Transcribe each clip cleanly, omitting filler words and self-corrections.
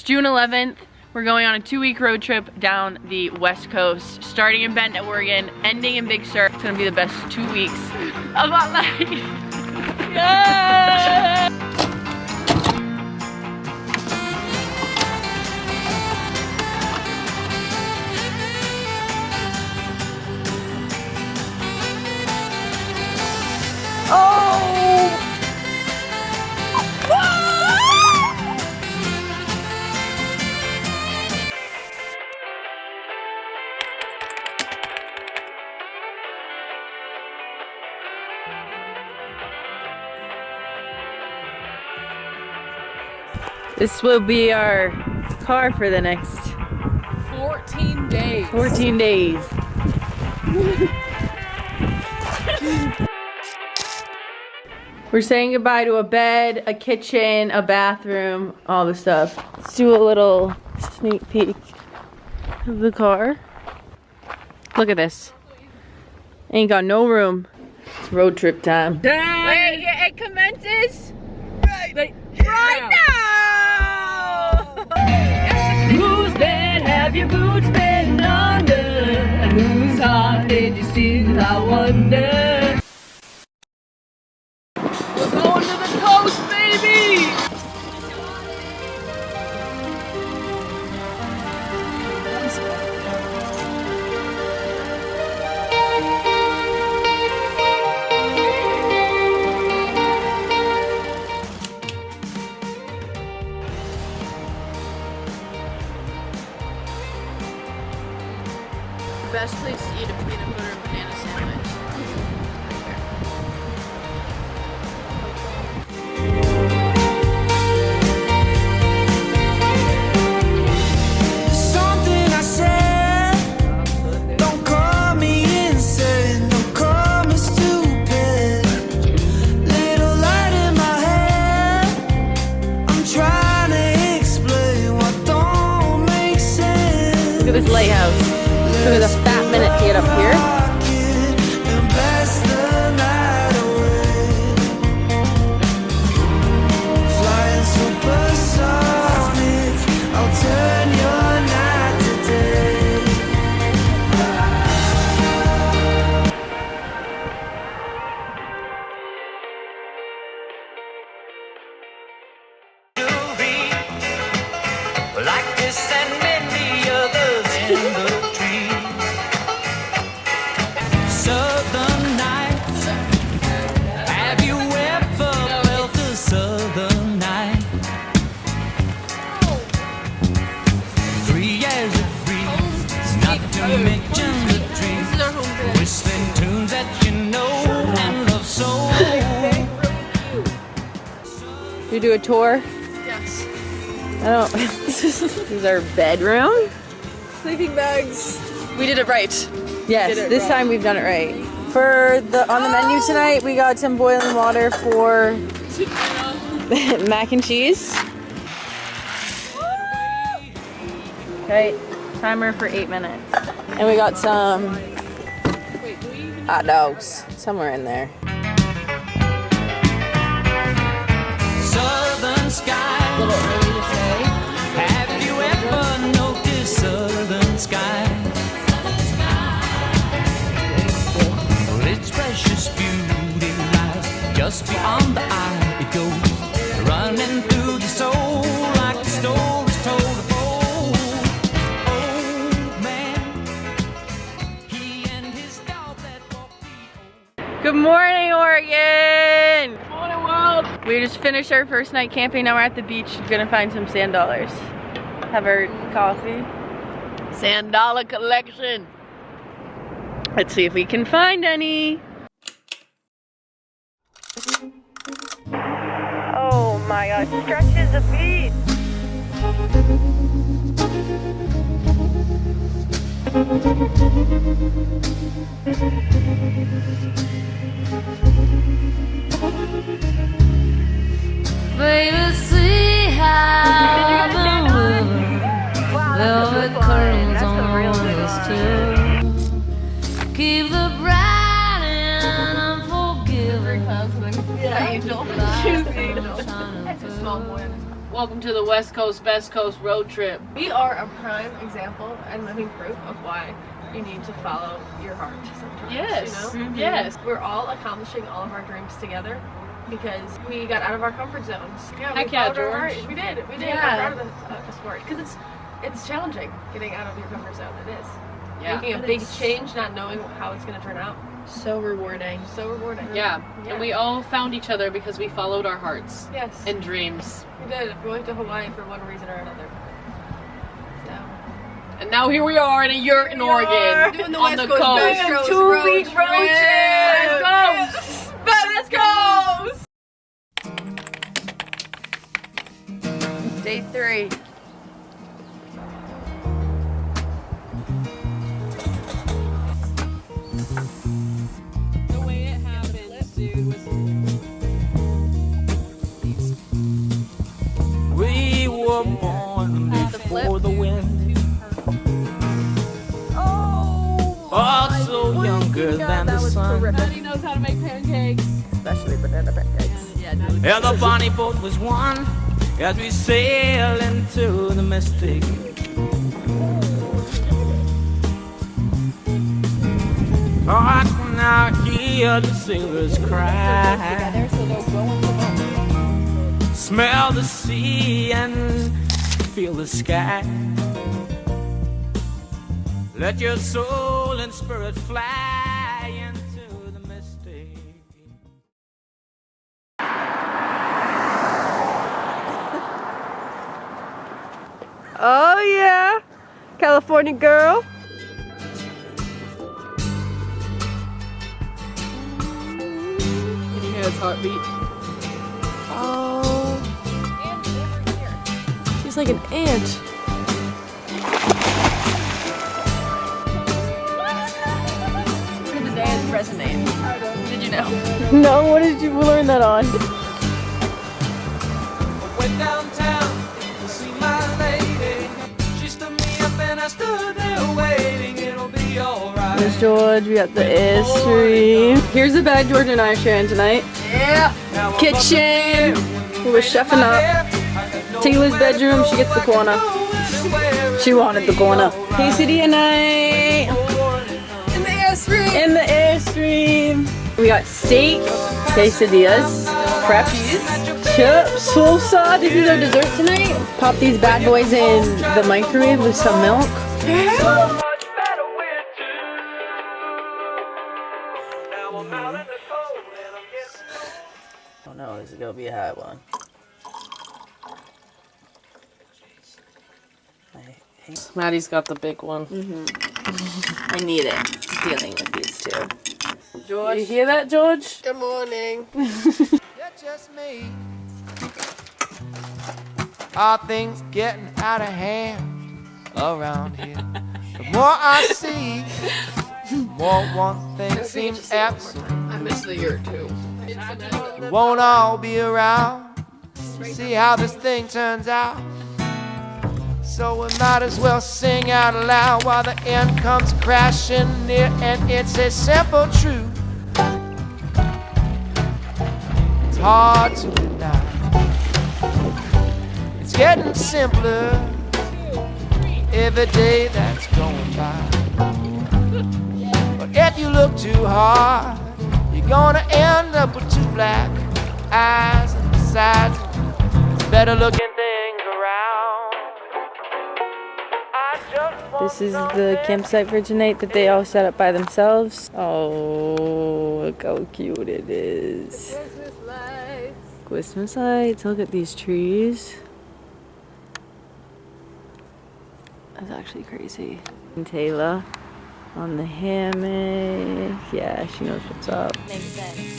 June 11th. We're going on a 2-week road trip down the West Coast, starting in Bend, Oregon, ending in Big Sur. It's gonna be the best 2 weeks of our life. Yeah! Oh! This will be our car for the next 14 days. 14 days. We're saying goodbye to a bed, a kitchen, a bathroom, all the stuff. Let's do a little sneak peek of the car. Look at this. Ain't got no room. It's road trip time. Wait, it commences right now! Whose bed have your boots been under? And whose heart did you steal, I wonder? We're going to the coast, baby! The best place to eat a peanut butter and banana sandwich. Something I said, don't call me insane, don't call me stupid. Little light in my head, I'm trying to explain what don't make sense. Look at this lighthouse. Took us a fat minute to get up here. And bless the night away. Flying supersonic, I'll turn your night to day. Like this and many others in the tree. Southern nights, have you ever felt a southern night? 3 years of breeze, not to mention the trees, whistling tunes that you know and love so. You do a tour? Yes. I don't. This is our bedroom. Sleeping bags. We did it right. Yes, Did it this right. time we've done it right. For the on the menu tonight, we got some boiling water for mac and cheese. Okay, timer for 8 minutes. And we got some hot dogs somewhere in there. Southern sky. A little early to say. Have you ever noticed southern sky? Well, its precious beauty lies just beyond the eye. It goes running through the soul like the stories told of old. Old man, he and his dog that walked the old. Good morning, Oregon! Morning, world. We just finished our first night camping. Now we're at the beach. Gonna find some sand dollars. Have our coffee. Sand dollar collection. Let's see if we can find any. Oh my gosh, stretches of feet. Baby, see how the river velvet curtains on this too. Keep the bright and unforgiving. Yeah, angel. Angel. It's a small boy. Welcome to the West Coast, Best Coast road trip. We are a prime example and living proof of why you need to follow your heart sometimes. Yes, you know? yes. We're all accomplishing all of our dreams together because we got out of our comfort zones. Yeah, Heck we yeah, followed our George. heart. We did. Yeah. I'm proud of the sport because it's challenging getting out of your comfort zone. It is. Yeah. Making a big change, not knowing how it's going to turn out. So rewarding. So rewarding. Yeah. And we all found each other because we followed our hearts Yes. and dreams. We did. We went to Hawaii for one reason or another. So. And now here we are in a yurt in Oregon. Doing the on West the Coast coast. Best Coast 2-week road trip. Let's go! Let's go! Day 3. The way it happens, dude, was We were born before the wind. Also younger than the sun. Maddie knows how to make pancakes. Especially banana pancakes. Yeah, dude. And the bonnie boat was one as we sail into the mystic. Oh, I can now hear the sailors cry. Smell the sea and feel the sky. Let your soul and spirit fly into the mystic. Oh yeah, California girl. Can you hear its heartbeat? Oh. She's like an ant. The dance resonate. Did you know? No, what did you learn that on? Went downtown to see my lady. She stood me up and I stood there waiting. It'll be alright. There's George, we got the Airstream. Here's the bed George and I are sharing tonight. Yeah. Kitchen. We're chefing up. Tayla's bedroom, she gets the corner. She wanted the corner. Quesadilla night. In the Airstream. In the Airstream. We got steak, quesadillas, crepes, chips, salsa. This is our dessert tonight. Pop these bad boys in the microwave with some milk. Oh no, this is gonna be a hot one. Maddie's got the big one. I need it. Feeling with these two. George. You hear that, George? Good morning. That's just me. Are things getting out of hand around here? The more I see, the more one thing seems absent. I miss the yurt too. We won't all be around to see how this thing turns out. So we might as well sing out loud while the end comes crashing near. And it's a simple truth, it's hard to deny. It's getting simpler every day that's going by. But if you look too hard, you're gonna end up with two black eyes. And besides, it's better looking things around. This is the campsite for tonight that they all set up by themselves. Oh, look how cute it is. Christmas lights. Christmas lights. Look at these trees. That's actually crazy. And Taylor on the hammock. Yeah, she knows what's up. Makes sense.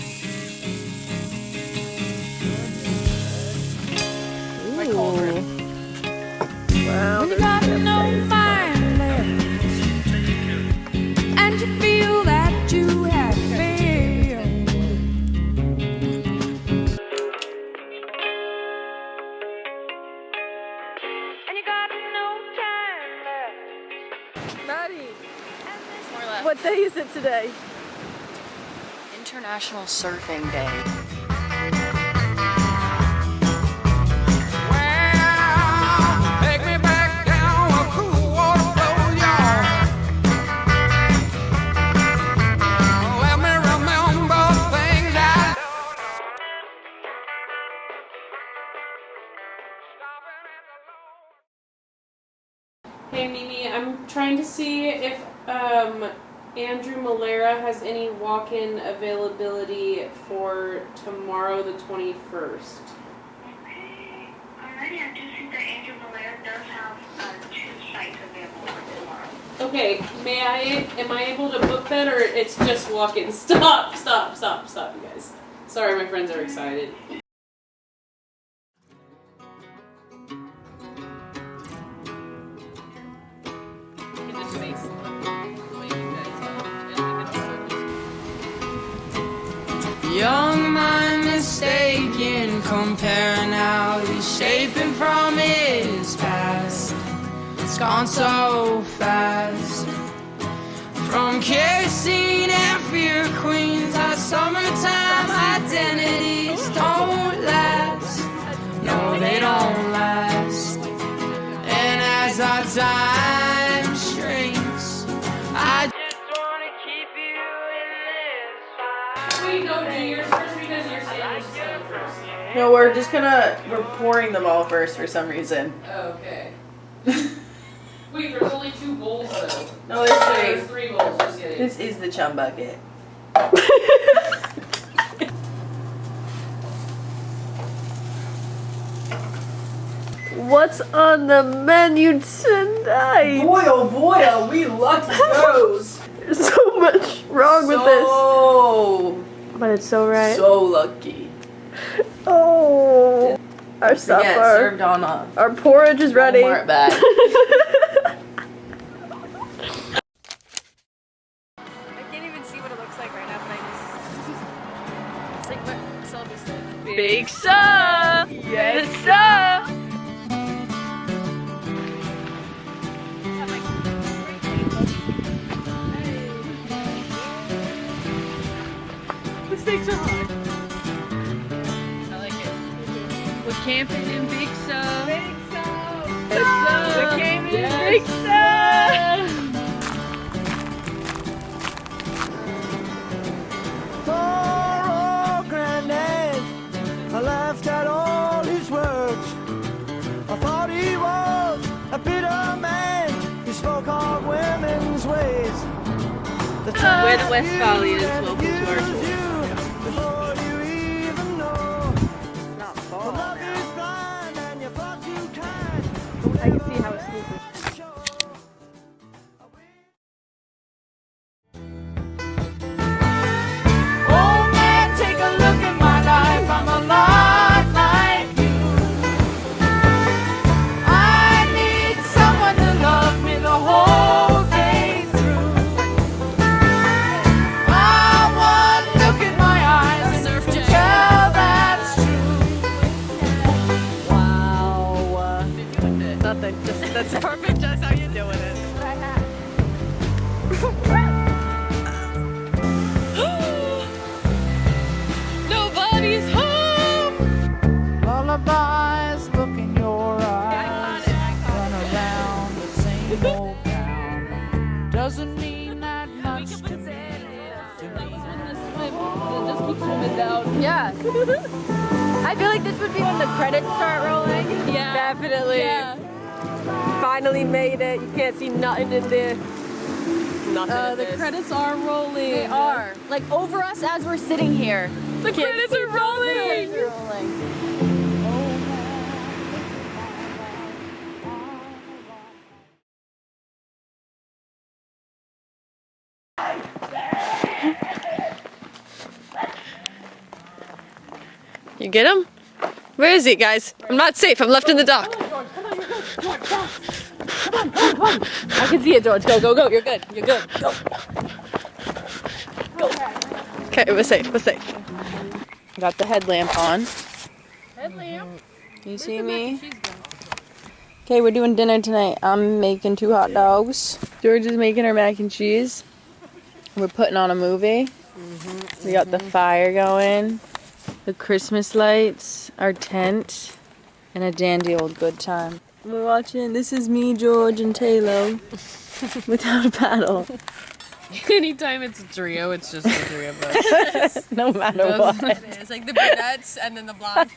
Ooh. Wow. When you got no mind left, and you feel that you have failed. And you got no time left. Maddie, More left. what day is it today? International Surfing Day. When Hey Mimi, I'm trying to see if Andrew Malera has any walk-in availability for tomorrow the 21st. Okay. Alrighty, I do see that Andrew Malaya does have 2 sites available for tomorrow. Okay, am I able to book that, or it's just walk-in? Stop, you guys. Sorry, my friends are excited. Young man mistaken, comparing how he's shaping from his past. It's gone so fast. From kerosene and fear queens, our summertime identities don't last. No, they don't last. And as our time shrinks, I just wanna keep you in this fight. Wait, no, do yours first because you're saying first. No, we're pouring them all first for some reason. Oh, okay. Wait, there's only 2 bowls though. No, there's 3 bowls, just kidding. This is the chum bucket. What's on the menu tonight? Boy, oh boy, are we lucky girls. There's so much wrong with this. But it's so right. So lucky. Oh. Our supper. Yeah, served on Our porridge is ready. Walmart bag. I can't even see what it looks like right now, but I just... It's like what Sylvie said. Big sir. Yes, sir. The stakes are high. I like it. We're camping in Big Sur. Big so. We're camping in Big Sur. Poor granddad, I laughed at all his words. I thought he was a bitter man. He spoke of women's ways. We're the Westphalians. Welcome to our tour. Before you even know, Not the fall love now. is blind and you thought you kind. I can see how it's sleeping. Oh man, take a look at my life. I'm a lot like you. I need someone to love me the whole day through. I want look in my eyes and you can tell that's true. Wow. Nothing. That's perfect. Just how you're doing it. Nobody's home. Lullabies, look in your eyes. Run around the same old town. Doesn't mean that much to me. Just keep swimming down. Yeah. I feel like this would be when the credits start rolling. Yeah. Definitely. Yeah. Finally made it. You can't see nothing in there. Nothing in The this. credits are rolling. They are. Like over us as we're sitting here. The credits are rolling. You get him? Where is he, guys? I'm not safe. I'm left in the dock. I can see it, George. Go, go, go. You're good. You're good. Go. Okay, we're safe. We're safe. Got the headlamp on. Headlamp. You see me? Okay, we're doing dinner tonight. I'm making 2 hot dogs. George is making our mac and cheese. We're putting on a movie. We got the fire going, the Christmas lights, our tent, and a dandy old good time. We're watching, this is me, George, and Taylor without a paddle. Anytime it's a trio, it's just the 3 of us. No matter what. It's like the brunettes and then the blonde.